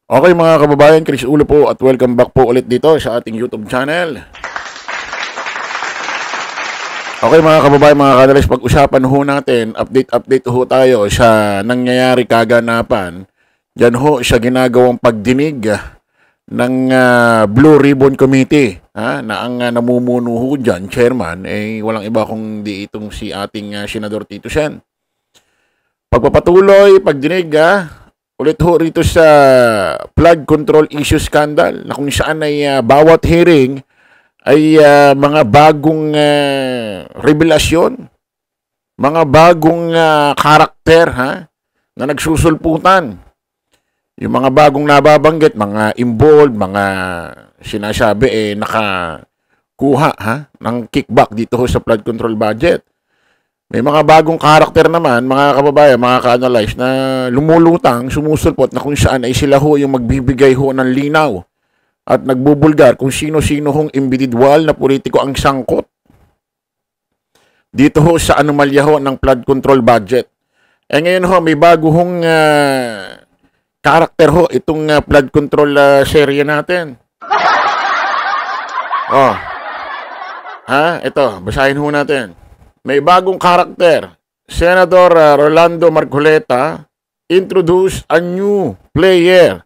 Okay mga kababayan, Chris Ulo po at welcome back po ulit dito sa ating YouTube channel. Okay mga kababayan, mga kadalas, pag-usapan ho natin, update ho tayo sa nangyayari kaganapan. Diyan ho sa ginagawang pagdinig ng Blue Ribbon Committee na ang namumuno ho dyan, chairman, walang iba kundi itong si ating Senador Tito Sen. Pagpapatuloy, pagdinig ulit ho rito sa flood control issue scandal na kung saan ay bawat hearing ay mga bagong revelasyon, mga bagong karakter na nagsusulputan. Yung mga bagong nababanggit, mga involved, mga sinasabi nakakuha ng kickback dito ho sa flood control budget. May mga bagong karakter naman, mga kababayan, mga ka-analyze na lumulutang, sumusulpot na kung saan ay sila ho yung magbibigay ho ng linaw at nagbubulgar kung sino-sino hong individual na politiko ang sangkot dito ho sa anomalya ho ng flood control budget. Ngayon ho, may bago hong karakter ho itong flood control serye natin. Ito, basahin ho natin. May bagong karakter. Senator Rolando Marcoleta introduced a new player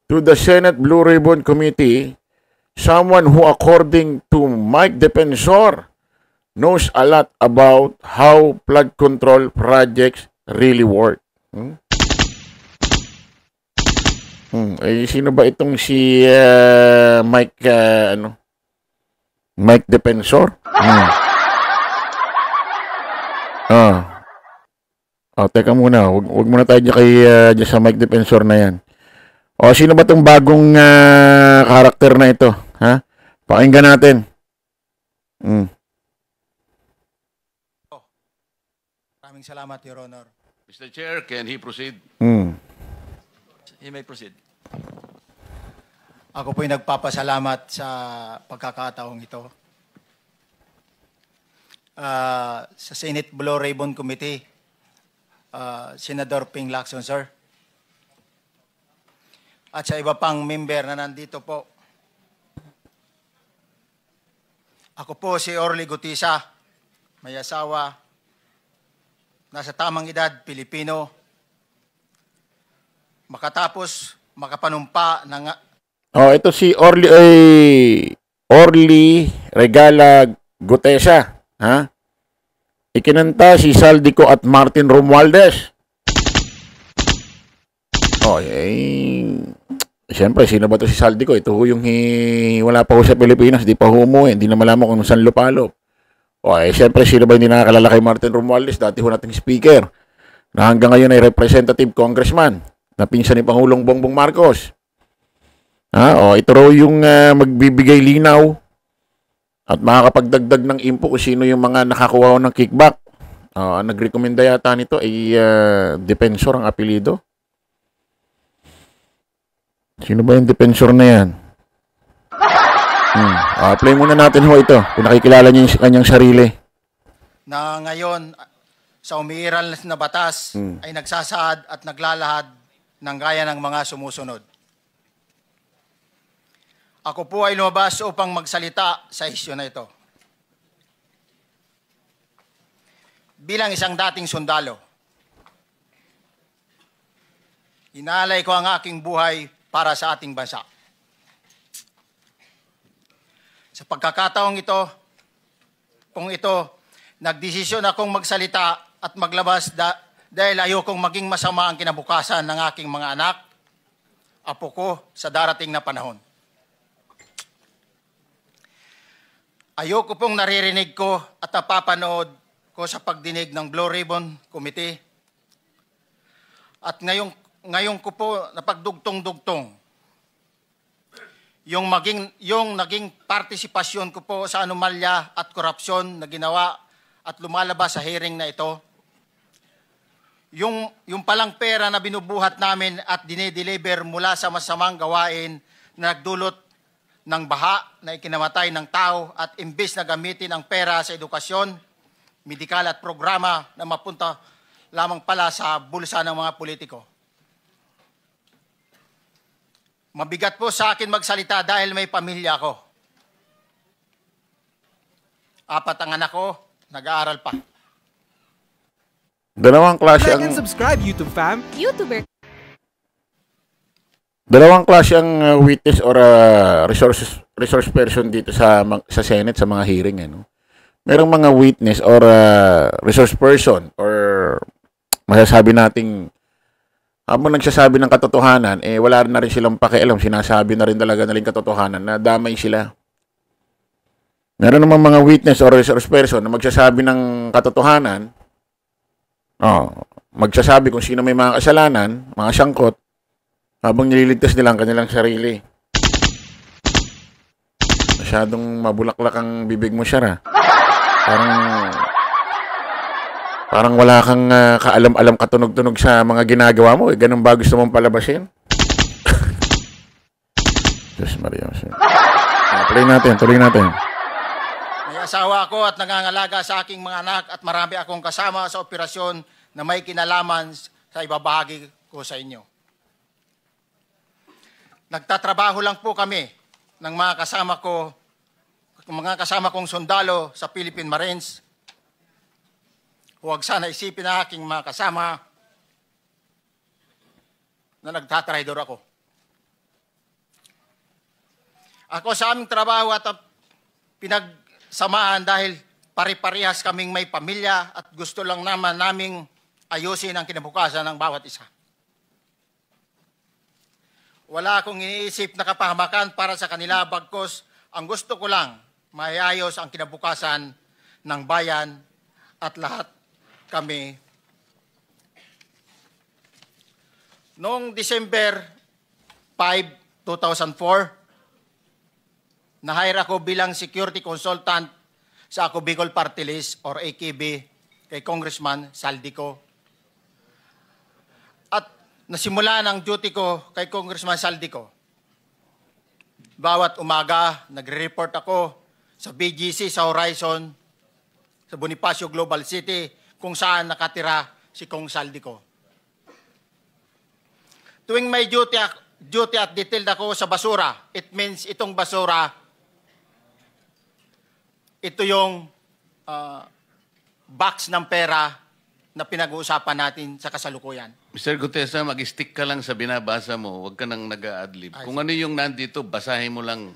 to the Senate Blue Ribbon Committee, someone who, according to Mike Defensor, knows a lot about how flood control projects really work. Sino ba itong si Mike Mike Defensor? Teka muna. Huwag muna tayo dyan sa Mike Defensor na yan. Sino ba itong bagong karakter na ito? Pakinggan natin. Maraming salamat, Your Honor. Mr. Chair, can he proceed? He may proceed. Ako po'y nagpapasalamat sa pagkakataong ito. Sa Senate Blue Ribbon Committee, Senador Ping Lacson, sir. At sa iba pang member na nandito po. Ako po si Orly Gutisa, may asawa, nasa tamang edad, Pilipino, makatapos makapanumpa ng... Ito si Orly Regala Gutesa. Ikinanta si Saldico at Martin Romualdez. Siyempre, sino ba ito si Saldico? Ito ho yung wala pa ho sa Pilipinas, di pa ho umuwi, hindi na malaman kung saan lupalop. Siyempre, sino ba hindi nakakalala kay Martin Romualdez? Dati ho nating speaker na hanggang ngayon ay representative congressman na pinsan ni Pangulong Bongbong Marcos. Ito raw yung magbibigay linaw at makakapagdagdag ng info kung sino yung mga nakakuha ng kickback. Nagrekomenda yata nito ay Defensor ang apelido. Sino ba yung Defensor na yan? Play muna natin ho ito. Pinakikilala niya yung kanyang sarili. Na ngayon, sa umiiral na batas, ay nagsasaad at naglalahad ng gaya ng mga sumusunod. Ako po ay lumabas upang magsalita sa isyu na ito. Bilang isang dating sundalo, inaalay ko ang aking buhay para sa ating bansa. Sa pagkakataong ito, nagdesisyon akong magsalita at maglabas dahil ayokong maging masama ang kinabukasan ng aking mga anak, apo ko sa darating na panahon. Ayoko pong naririnig ko at napapanood ko sa pagdinig ng Blue Ribbon Committee. At ngayon ko po napagdugtong-dugtong yung naging partisipasyon ko po sa anomalya at korupsyon na ginawa at lumalabas sa hearing na ito. Yung palang pera na binubuhat namin at dinideliver mula sa masamang gawain na nagdulot ng baha na ikinamatay ng tao at imbes na gamitin ang pera sa edukasyon, medikal at programa na mapunta lamang pala sa bulsa ng mga politiko. Mabigat po sa akin magsalita dahil may pamilya ko. 4 ang anak ko, nag-aaral pa. Dalawang klase Like and ang subscribe, YouTube fam. YouTuber. dalawang klase ang witness or resource person dito sa Senate sa mga hearing, ano. Merong mga witness or resource person or masasabi nating habang nagsasabi ng katotohanan, wala na rin silang pakialam, sinasabi na rin talaga naling katotohanan na damay sila. Meron namang mga witness or resource person na magsasabi ng katotohanan, magsasabi kung sino may mga kasalanan, mga sangkot, habang nililigtas nila ang kanilang sarili. Masyadong mabulaklak ang bibig mo, Shara. Parang wala kang kaalam-alam katunog-tunog sa mga ginagawa mo. Ganun ba gusto mong palabasin? Diyos Maria. Tuloy natin. May asawa ako at nangangalaga sa aking mga anak at marami akong kasama sa operasyon na may kinalaman sa ibabahagi ko sa inyo. Nagtatrabaho lang po kami ng mga kasama kong sundalo sa Philippine Marines. Huwag sana isipin na aking mga kasama na nagtatraidor ako. Ako sa aming trabaho at pinagsamaan dahil pare-parehas kaming may pamilya at gusto lang naman naming ayusin ang kinabukasan ng bawat isa. Wala akong iniisip na kapahamakan para sa kanila, bagkos ang gusto ko lang maayos ang kinabukasan ng bayan at lahat kami. Noong December 5, 2004, na-hire ako bilang security consultant sa Ako Bicol Party List or AKB kay Congressman Saldico. At nasimula ng duty ko kay Congressman Saldico. Bawat umaga, nagre-report ako sa BGC sa Horizon, sa Bonifacio Global City, kung saan nakatira si Kong Saldico. Tuwing may duty at detailed ako sa basura, it means itong basura, ito yung box ng pera na pinag-uusapan natin sa kasalukuyan. Mr. Gutesa, mag-stick ka lang sa binabasa mo. Huwag ka nang nag-a-adlib. Kung ano yung nandito, basahin mo lang.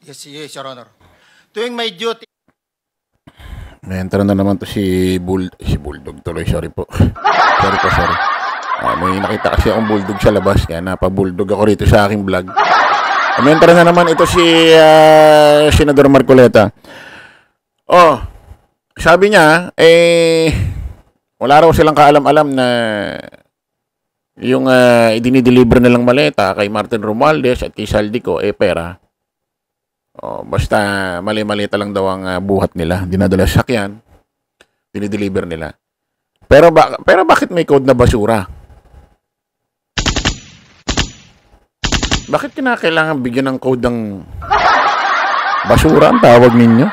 Yes, Your Honor. Tuwing may duty... May entero na naman to si Bulldog tuloy. Sorry po. Sorry. May nakita kasi akong bulldog sa labas. Kaya napabulldog ako rito sa aking vlog. May entero na naman ito si Senador Marcoleta. Sabi niya, wala raw silang kaalam-alam na yung idinideliver nilang maleta kay Martin Romualdez at kay Saldico, pera. Basta mali-malita lang daw ang buhat nila. Dinadala sa sakyan, dinideliver nila. Pero bakit may code na basura? Bakit kinakailangan bigyan ng code ng basura ang tawag ninyo?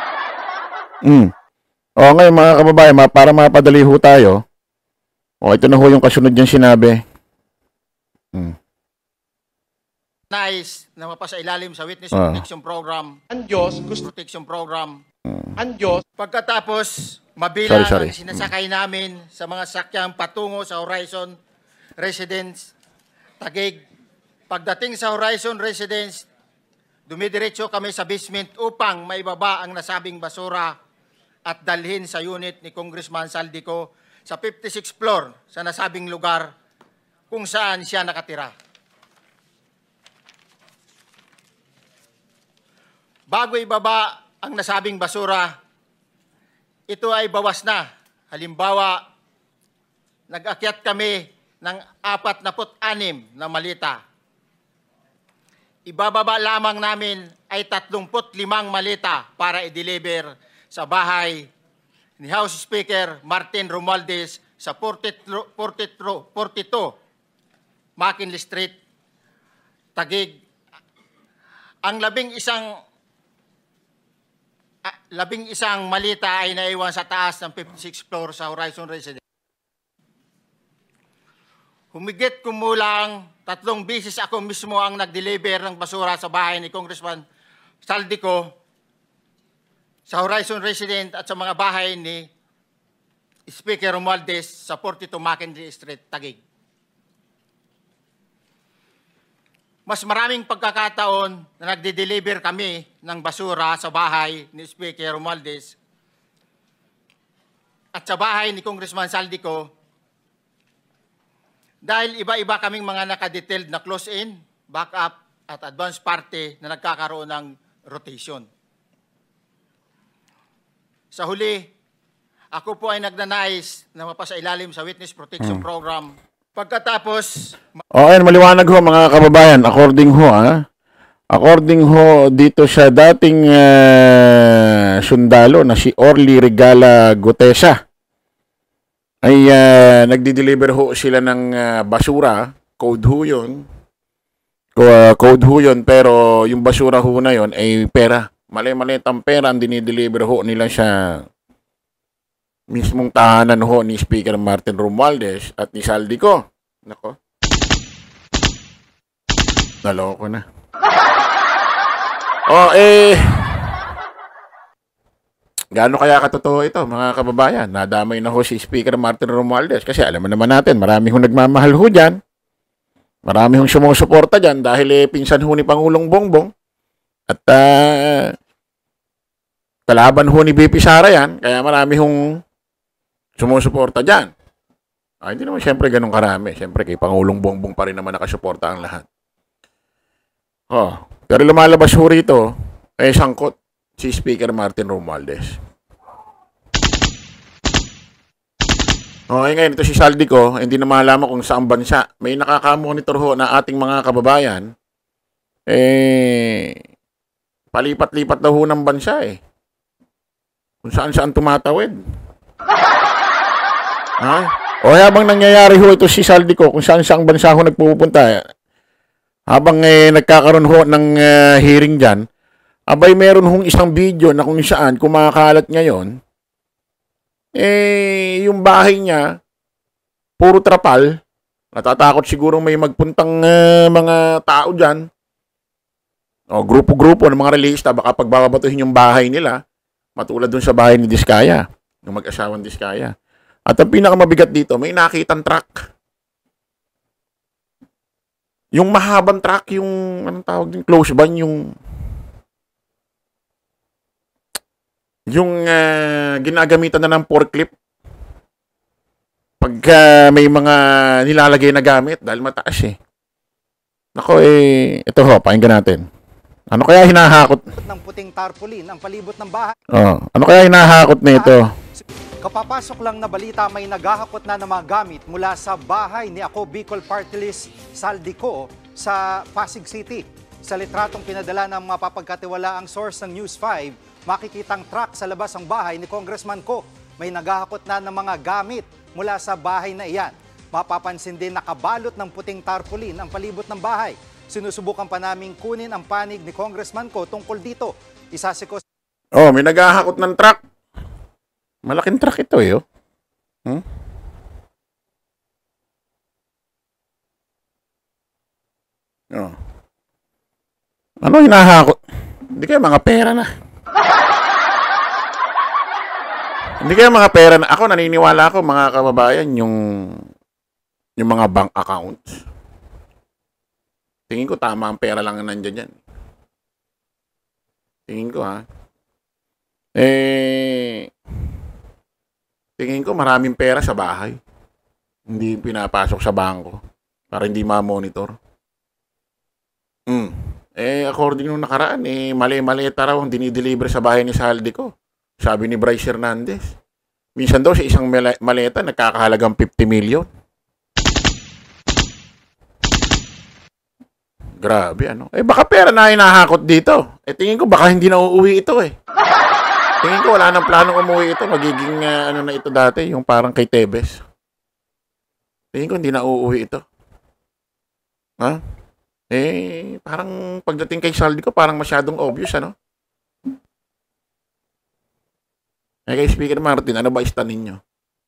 Ngayon mga kababayan, para mapadali ho tayo. Ito na ho yung kasunod niyang sinabi. Nice na mapasa ilalim sa Witness Protection Program. Protection Program. Pagkatapos, mabilang Sorry. ang sinasakay namin sa mga sakyang patungo sa Horizon Residence, Taguig. Pagdating sa Horizon Residence, dumidiretso kami sa basement upang maibaba ang nasabing basura at dalhin sa unit ni Congressman Saldico sa 56th floor sa nasabing lugar kung saan siya nakatira. Bago ibaba ang nasabing basura, ito ay bawas na. Halimbawa, nag-akyat kami ng 46 na malita. Ibababa lamang namin ay 35 malita para i-deliver sa bahay ni House Speaker Martin Romualdez sa 42 McKinley Street, Taguig. Ang labing isang malita ay naiwan sa taas ng 56th floor sa Horizon Residence. humigit kumulang 3 beses ako mismo ang nag-deliver ng basura sa bahay ni Congressman Saldico, sa Horizon Resident at sa mga bahay ni Speaker Romualdez sa 42 Mackenzie Street, Taguig. Mas maraming pagkakataon na nagde-deliver kami ng basura sa bahay ni Speaker Romualdez at sa bahay ni Congressman Saldico dahil iba-iba kaming mga nakadetailed na close-in, backup at advance party na nagkakaroon ng rotation. Sa huli, ako po ay nagnanais na mapasailalim sa Witness Protection Program. Pagkatapos... Ayan, maliwanag ho mga kababayan. According ho dito sa dating sundalo na si Orly Regala Gutesa, ay nagdi-deliver ho sila ng basura. Code ho yun. Code ho yun, pero yung basura ho na yun ay pera. Mali-maliit ang pera ang dinideliver ho nila sa mismong tahanan ho ni Speaker Martin Romualdez at ni Saldico. Nako. Naloko na. Gaano kaya katotoo ito, mga kababayan? Nadamay na ho si Speaker Martin Romualdez kasi alam mo naman natin, marami hong nagmamahal ho dyan. Marami hong sumusuporta dyan dahil pinsan ho ni Pangulong Bongbong. At kalaban ho ni BP Sara yan, kaya marami hong sumusuporta dyan. Hindi naman siyempre ganun karami. Siyempre kay Pangulong Bongbong pa rin naman nakasuporta ang lahat. Pero lumalabas ho rito, sangkot si Speaker Martin Romualdez. Ngayon ito si Saldico, hindi na malaman kung saan bansa. May nakakamonitor ho na ating mga kababayan, palipat-lipat na ho ng bansa kung saan-saan tumatawid. Habang nangyayari ho ito si Saldico, kung saan-saan bansa ho nagpupunta, habang nagkakaroon ho ng hearing dyan, abay meron hong isang video na kung saan kumakalat ngayon, yung bahay niya, puro trapal, natatakot siguro may magpuntang mga tao dyan, grupo-grupo ng mga relista, baka pagbabatuhin yung bahay nila, matulad dun sa bahay ni Diskaya, yung mag-asawang Diskaya. At ang pinakamabigat dito, may nakitang truck. Yung mahabang truck, yung, anong tawag din, close van, yung ginagamitan na ng forklift pagka may mga nilalagay na gamit dahil mataas Nako ito ho, pakinggan natin. Ano kaya hinahakot ng puting tarpaulin ang palibot ng bahay? Ano kaya hinahakot nito? Kapapasok lang na balita, may naghahakot na ng mga gamit mula sa bahay ni Ako Bicol Party List Saldico sa Pasig City. Sa litratong pinadala ng mapapagkatiwalaang source ng News 5, makikitang truck sa labas ng bahay ni Congressman Ko. May naghahakot na ng mga gamit mula sa bahay na iyan. Mapapansin din nakabalot ng puting tarpaulin ang palibot ng bahay. Sinusubukan pa naming kunin ang panig ni Congressman Ko tungkol dito. Isasiko... may naghahakot ng truck. Malaking truck ito Ano hinahakot? Hindi kayo mga pera na. Hindi kayo mga pera na. Ako naniniwala ako mga kababayan yung mga bank accounts. Tingin ko tama ang pera lang na nandyan yan. Tingin ko tingin ko maraming pera sa bahay. Hindi pinapasok sa bangko para hindi ma-monitor. According nung nakaraan, mali-maleta raw ang dinideliver sa bahay ni Saldico. Sabi ni Bryce Hernandez. Minsan daw sa isang maleta, nagkakahalagang 50 million. Grabe, baka pera na hinahakot dito. Tingin ko baka hindi na uuwi ito Tingin ko wala nang planong umuwi ito. Magiging na ito dati, yung parang kay Tebes. Tingin ko hindi na uuwi ito. Parang pagdating kay Saldico, parang masyadong obvious, kay Speaker Martin, ano ba istan ninyo?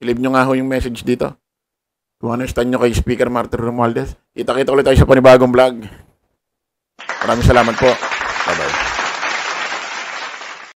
I-leave nyo nga ho yung message dito. Kung ano yung stand nyo kay Speaker Martin Romualdez. Kita-kita ulit tayo sa panibagong vlog. Maraming salamat po. Bye-bye.